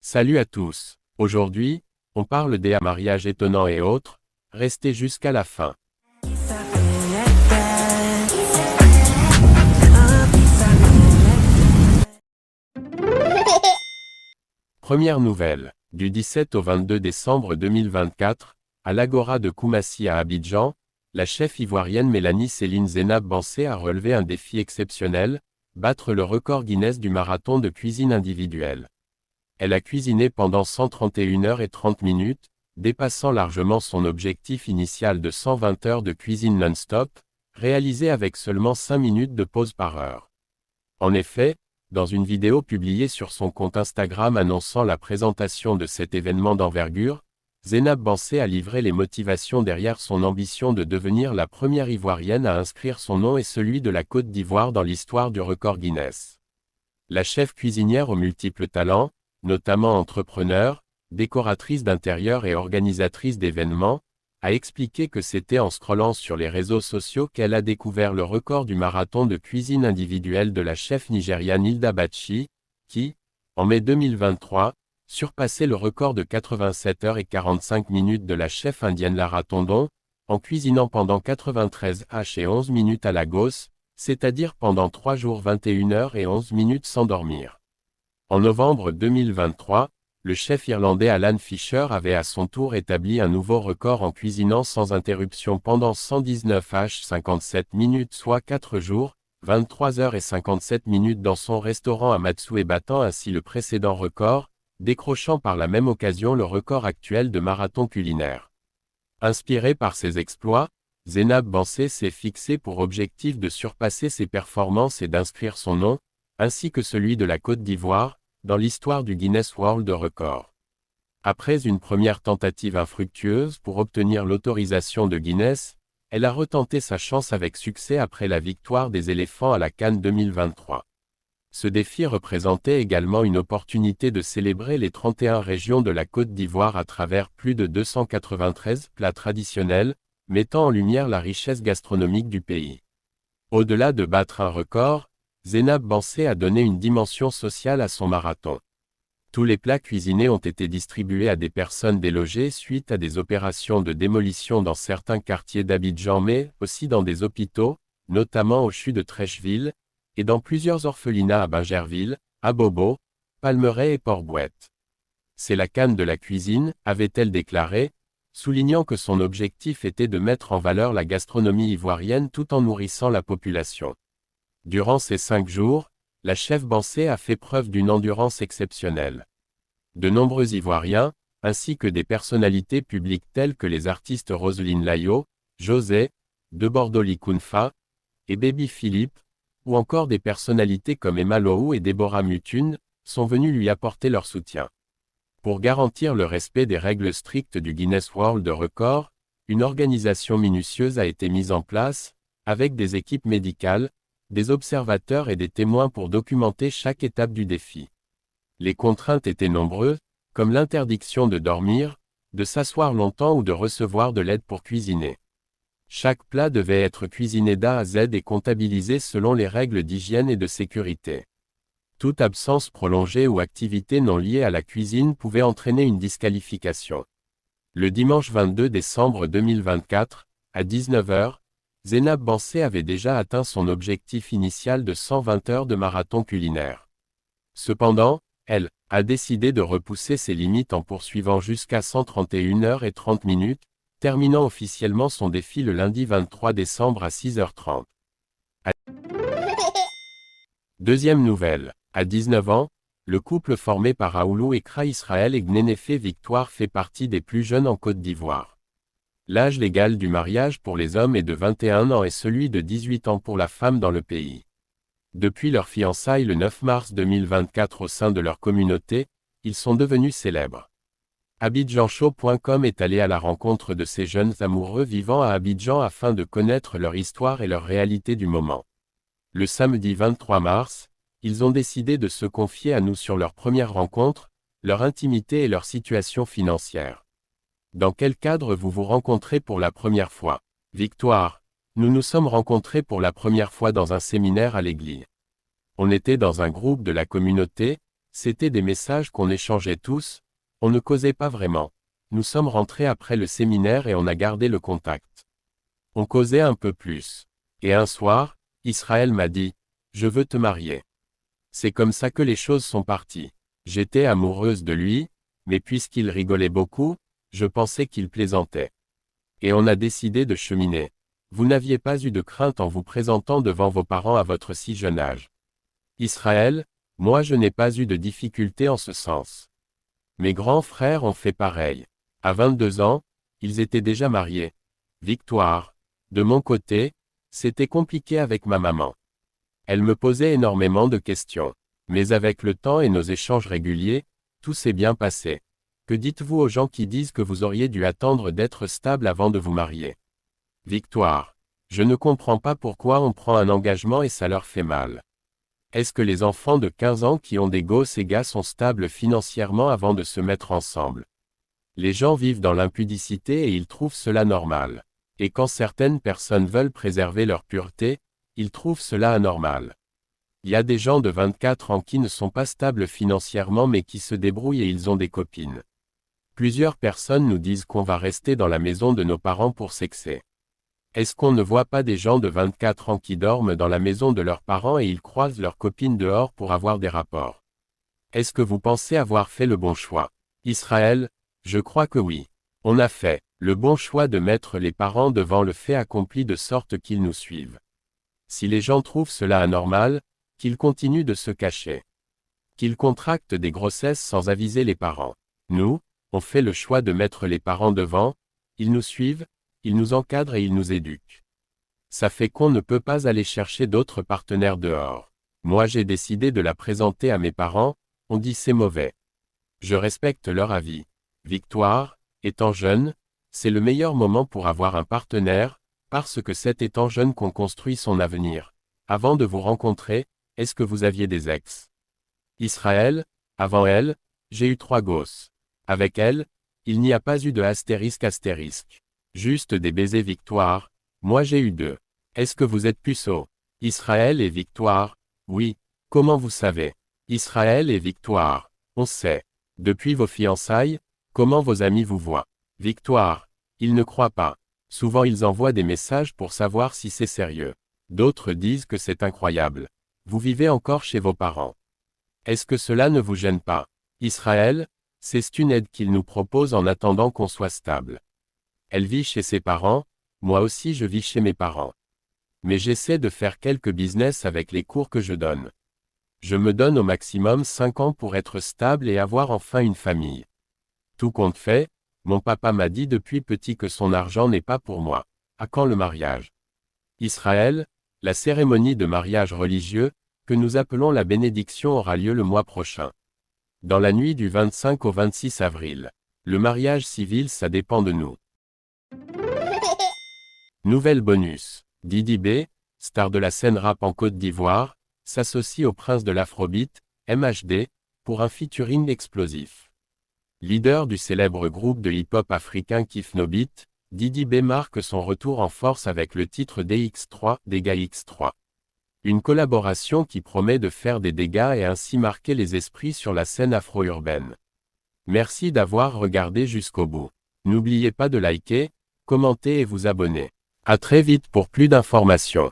Salut à tous. Aujourd'hui, on parle des mariages étonnants et autres. Restez jusqu'à la fin. Première nouvelle. Du 17 au 22 décembre 2024, à l'Agora de Koumassi à Abidjan, la chef ivoirienne Mélanie Céline Zénab Bansé a relevé un défi exceptionnel, battre le record Guinness du marathon de cuisine individuelle. Elle a cuisiné pendant 131 heures et 30 minutes, dépassant largement son objectif initial de 120 heures de cuisine non-stop, réalisé avec seulement 5 minutes de pause par heure. En effet, dans une vidéo publiée sur son compte Instagram annonçant la présentation de cet événement d'envergure, Zénab Bansé a livré les motivations derrière son ambition de devenir la première Ivoirienne à inscrire son nom et celui de la Côte d'Ivoire dans l'histoire du record Guinness. La chef cuisinière aux multiples talents, notamment entrepreneur, décoratrice d'intérieur et organisatrice d'événements, a expliqué que c'était en scrollant sur les réseaux sociaux qu'elle a découvert le record du marathon de cuisine individuelle de la chef nigériane Hilda Bachi, qui, en mai 2023, surpassait le record de 87 heures et 45 minutes de la chef indienne Lara Tondon, en cuisinant pendant 93 h et 11 minutes à Lagos, c'est-à-dire pendant 3 jours 21 heures et 11 minutes sans dormir. En novembre 2023, le chef irlandais Alan Fisher avait à son tour établi un nouveau record en cuisinant sans interruption pendant 119 h 57 minutes soit 4 jours, 23 heures et 57 minutes dans son restaurant à Matsué battant ainsi le précédent record, décrochant par la même occasion le record actuel de marathon culinaire. Inspiré par ses exploits, Zénab Bansé s'est fixé pour objectif de surpasser ses performances et d'inscrire son nom, ainsi que celui de la Côte d'Ivoire, dans l'histoire du Guinness World Record. Après une première tentative infructueuse pour obtenir l'autorisation de Guinness, elle a retenté sa chance avec succès après la victoire des éléphants à la Cannes 2023. Ce défi représentait également une opportunité de célébrer les 31 régions de la Côte d'Ivoire à travers plus de 293 plats traditionnels, mettant en lumière la richesse gastronomique du pays. Au-delà de battre un record, Zénab Bansé a donné une dimension sociale à son marathon. Tous les plats cuisinés ont été distribués à des personnes délogées suite à des opérations de démolition dans certains quartiers d'Abidjan mais aussi dans des hôpitaux, notamment au CHU de Trècheville, et dans plusieurs orphelinats à Bingerville, Abobo, Palmeraie et Port-Bouët. C'est la Cannes de la cuisine, avait-elle déclaré, soulignant que son objectif était de mettre en valeur la gastronomie ivoirienne tout en nourrissant la population. Durant ces 5 jours, la chef Bansé a fait preuve d'une endurance exceptionnelle. De nombreux Ivoiriens, ainsi que des personnalités publiques telles que les artistes Roselyne Layo, José, de Bordoli Kounfa, et Baby Philippe, ou encore des personnalités comme Emma Lohou et Deborah Mutune, sont venus lui apporter leur soutien. Pour garantir le respect des règles strictes du Guinness World Record, une organisation minutieuse a été mise en place, avec des équipes médicales, des observateurs et des témoins pour documenter chaque étape du défi. Les contraintes étaient nombreuses, comme l'interdiction de dormir, de s'asseoir longtemps ou de recevoir de l'aide pour cuisiner. Chaque plat devait être cuisiné d'A à Z et comptabilisé selon les règles d'hygiène et de sécurité. Toute absence prolongée ou activité non liée à la cuisine pouvait entraîner une disqualification. Le dimanche 22 décembre 2024, à 19 h, Zénab Bansé avait déjà atteint son objectif initial de 120 heures de marathon culinaire. Cependant, elle a décidé de repousser ses limites en poursuivant jusqu'à 131 heures et 30 minutes, terminant officiellement son défi le lundi 23 décembre à 6h30. Deuxième nouvelle. À 19 ans, le couple formé par Aoulou Ekra Israël et Gnénéfé Victoire fait partie des plus jeunes en Côte d'Ivoire. L'âge légal du mariage pour les hommes est de 21 ans et celui de 18 ans pour la femme dans le pays. Depuis leur fiançailles le 9 mars 2024 au sein de leur communauté, ils sont devenus célèbres. Abidjanshow.com est allé à la rencontre de ces jeunes amoureux vivant à Abidjan afin de connaître leur histoire et leur réalité du moment. Le samedi 23 mars, ils ont décidé de se confier à nous sur leur première rencontre, leur intimité et leur situation financière. Dans quel cadre vous vous rencontrez pour la première fois? Victoire. Nous nous sommes rencontrés pour la première fois dans un séminaire à l'église. On était dans un groupe de la communauté, C'étaient des messages qu'on échangeait tous, on ne causait pas vraiment. Nous sommes rentrés après le séminaire et on a gardé le contact. On causait un peu plus. Et un soir, Israël m'a dit, je veux te marier. C'est comme ça que les choses sont parties. J'étais amoureuse de lui, mais puisqu'il rigolait beaucoup, je pensais qu'il plaisantait. Et on a décidé de cheminer. Vous n'aviez pas eu de crainte en vous présentant devant vos parents à votre si jeune âge. Israël, moi je n'ai pas eu de difficulté en ce sens. Mes grands frères ont fait pareil. À 22 ans, ils étaient déjà mariés. Victoire. De mon côté, c'était compliqué avec ma maman. Elle me posait énormément de questions. Mais avec le temps et nos échanges réguliers, tout s'est bien passé. Que dites-vous aux gens qui disent que vous auriez dû attendre d'être stable avant de vous marier? Victoire. Je ne comprends pas pourquoi on prend un engagement et ça leur fait mal. Est-ce que les enfants de 15 ans qui ont des gosses et gars sont stables financièrement avant de se mettre ensemble? Les gens vivent dans l'impudicité et ils trouvent cela normal. Et quand certaines personnes veulent préserver leur pureté, ils trouvent cela anormal. Il y a des gens de 24 ans qui ne sont pas stables financièrement mais qui se débrouillent et ils ont des copines. Plusieurs personnes nous disent qu'on va rester dans la maison de nos parents pour sexer. Est-ce qu'on ne voit pas des gens de 24 ans qui dorment dans la maison de leurs parents et ils croisent leurs copines dehors pour avoir des rapports? Est-ce que vous pensez avoir fait le bon choix? Israël, je crois que oui. On a fait le bon choix de mettre les parents devant le fait accompli de sorte qu'ils nous suivent. Si les gens trouvent cela anormal, qu'ils continuent de se cacher. Qu'ils contractent des grossesses sans aviser les parents. Nous, on fait le choix de mettre les parents devant, ils nous suivent, ils nous encadrent et ils nous éduquent. Ça fait qu'on ne peut pas aller chercher d'autres partenaires dehors. Moi j'ai décidé de la présenter à mes parents, on dit c'est mauvais. Je respecte leur avis. Victoire, étant jeune, c'est le meilleur moment pour avoir un partenaire, parce que c'est étant jeune qu'on construit son avenir. Avant de vous rencontrer, est-ce que vous aviez des ex? Israël, avant elle, j'ai eu 3 gosses. Avec elle, il n'y a pas eu de astérisque. Juste des baisers. Victoire, moi j'ai eu 2. Est-ce que vous êtes puceau? Israël et Victoire, oui. Comment vous savez? Israël et Victoire, on sait. Depuis vos fiançailles, comment vos amis vous voient? Victoire, ils ne croient pas. Souvent ils envoient des messages pour savoir si c'est sérieux. D'autres disent que c'est incroyable. Vous vivez encore chez vos parents. Est-ce que cela ne vous gêne pas? Israël, c'est une aide qu'il nous propose en attendant qu'on soit stable. Elle vit chez ses parents, moi aussi je vis chez mes parents. Mais j'essaie de faire quelques business avec les cours que je donne. Je me donne au maximum 5 ans pour être stable et avoir enfin une famille. Tout compte fait, mon papa m'a dit depuis petit que son argent n'est pas pour moi. À quand le mariage? Israël, la cérémonie de mariage religieux, que nous appelons la bénédiction aura lieu le mois prochain. Dans la nuit du 25 au 26 avril. Le mariage civil ça dépend de nous. Nouvelle bonus. Didi B, star de la scène rap en Côte d'Ivoire, s'associe au prince de l'Afrobeat, MHD, pour un featuring explosif. Leader du célèbre groupe de hip-hop africain Kif No Beat, Didi B marque son retour en force avec le titre DX3, Dégâts X3. Une collaboration qui promet de faire des dégâts et ainsi marquer les esprits sur la scène afro-urbaine. Merci d'avoir regardé jusqu'au bout. N'oubliez pas de liker, commenter et vous abonner. À très vite pour plus d'informations.